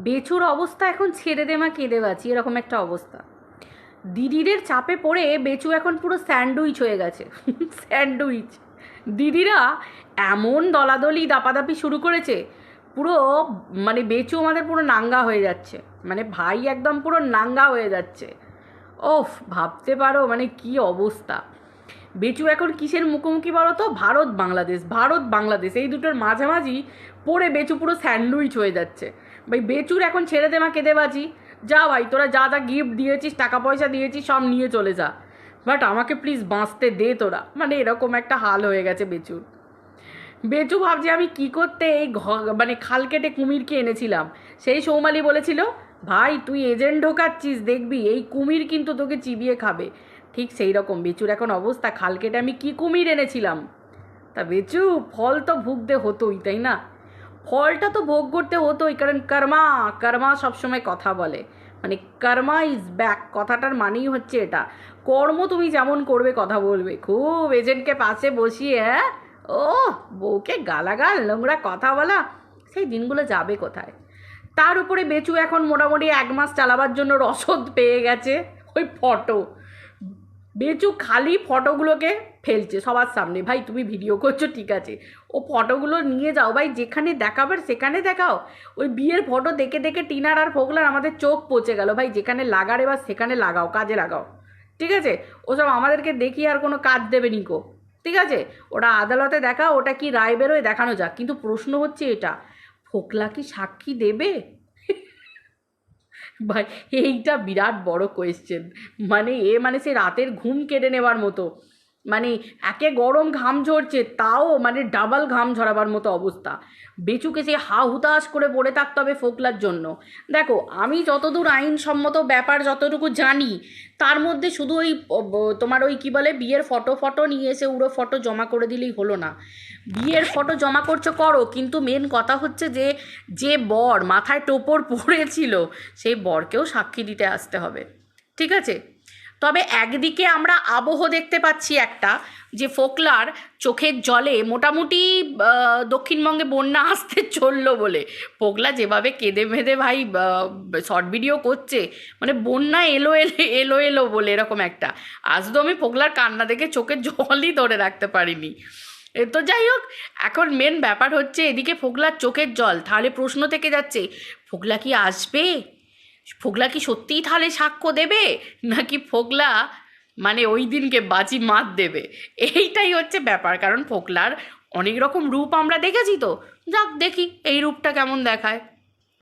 বেচুর অবস্থা এখন ছেড়ে দে মা কেঁদে বাঁচি, এরকম একটা অবস্থা। দিদিদের চাপে পড়ে বেচু এখন পুরো স্যান্ডউইচ হয়ে গেছে। স্যান্ডউইচ। দিদিরা এমন দলাদলি দাপাদাপি শুরু করেছে, পুরো মানে বেচু আমাদের পুরো নাঙ্গা হয়ে যাচ্ছে, মানে ভাই একদম পুরো নাঙ্গা হয়ে যাচ্ছে। ওফ, ভাবতে পারো মানে কি অবস্থা। বেচু এখন কিসের মুখোমুখি বলো তো? ভারত বাংলাদেশ, ভারত বাংলাদেশ এই দুটোর মাঝামাঝি পড়ে বেচু পুরো স্যান্ডউইচ হয়ে যাচ্ছে। ভাই বেচুর এখন ছেড়ে দে মা কেঁদে বাজি। যা ভাই, তোরা যা যা গিফট দিয়েছিস, টাকা পয়সা দিয়েছিস, সব নিয়ে চলে যা, বাট আমাকে প্লিজ বাঁচতে দে তোরা। মানে এরকম একটা হাল হয়ে গেছে বেচুর। বেচু ভাবছে আমি কি করতে এই মানে খাল কেটে কুমিরকে এনেছিলাম। সেই সৌমালি বলেছিল, ভাই তুই এজেন্ট ঢোকাচ্ছিস, দেখবি এই কুমির কিন্তু তোকে চিবিয়ে খাবে। ঠিক সেই রকম বেচুর এখন অবস্থা, খাল কেটে আমি কি কুমির এনেছিলাম। তা বেচু, ফল তো ভুগতে হতোই, তাই না? ফলটা তো ভোগ করতে হতোই, কারণ কর্মা, কর্মা সবসময় কথা বলে। মানে কর্মা ইজ ব্যাক, কথাটার মানেই হচ্ছে এটা। কর্ম তুমি যেমন করবে কথা বলবে। খুব এজেন্টকে পাশে বসিয়ে, হ্যাঁ, ও বউকে গালাগাল নোংরা কথা বলা, সেই দিনগুলো যাবে কোথায়? তার উপরে বেচু এখন মোটামুটি 1 মাস চালাবার জন্য রসদ পেয়ে গেছে। ওই ফটো, বেচু খালি ফটোগুলোকে ফেলছে সবার সামনে। ভাই তুমি ভিডিও করছো ঠিক আছে, ও ফটোগুলো নিয়ে যাও ভাই, যেখানে দেখাবার সেখানে দেখাও। ওই বিয়ের ফটো দেখে দেখে টিনার আর ফোকলার আমাদের চোখ পচে গেল। ভাই যেখানে লাগার এবার সেখানে লাগাও, কাজে লাগাও, ঠিক আছে? ওসব আমাদেরকে দেখিয়ে আর কোনো কাজ দেবে নিকো, ঠিক আছে? ওটা আদালতে দেখা, ওটা কি রায় বেরোয় দেখানো যাক, কিন্তু প্রশ্ন হচ্ছে এটা, ফোকলা কি সাক্ষী দেবে? ভাই এইটা বিরাট বড় কোয়েশ্চেন। মানে মানে সে রাতের ঘুম কেড়ে নেবার মতো। মানে একে গরম ঘাম ঝরছে, তাও মানে ডাবল ঘাম ঝরাবার মতো অবস্থা। বেচুকে সে হা হুতাশ করে পড়ে থাকতে হবে ফোকলার জন্য। দেখো আমি যতদূর আইনসম্মত ব্যাপার যতটুকু জানি, তার মধ্যে শুধু ওই তোমার ওই কী বলে বিয়ের ফটো ফটো নিয়ে এসে উড়ো ফটো জমা করে দিলেই হলো না। বিয়ের ফটো জমা করছো করো, কিন্তু মেন কথা হচ্ছে যে যে বর মাথায় টোপর পড়েছিল সেই বরকেও সাক্ষী দিতে আসতে হবে, ঠিক আছে? তবে একদিকে আমরা আবহ দেখতে পাচ্ছি একটা, যে ফোকলার চোখের জলে মোটামুটি দক্ষিণবঙ্গে বন্যা আসতে চললো বলে। ফোকলা যেভাবে কেঁদে মেদে ভাই শর্ট ভিডিও করছে, মানে বন্যা এলো এলো এলো এলো বলে এরকম একটা। আজ তো আমি ফোকলার কান্না দেখে চোখের জলই ধরে রাখতে পারিনি। তো যাই হোক, এখন মেন ব্যাপার হচ্ছে এদিকে ফোকলার চোখের জল, তাহলে প্রশ্ন থেকে যাচ্ছে, ফোকলা কি আসবে? ফোকলা কি সত্যিই তাহলে সাক্ষ্য দেবে, নাকি ফোকলা মানে ওই দিনকে বাজি মাত দেবে? এইটাই হচ্ছে ব্যাপার, কারণ ফোকলার অনেক রকম রূপ আমরা দেখেছি, তো যাক দেখি এই রূপটা কেমন দেখায়।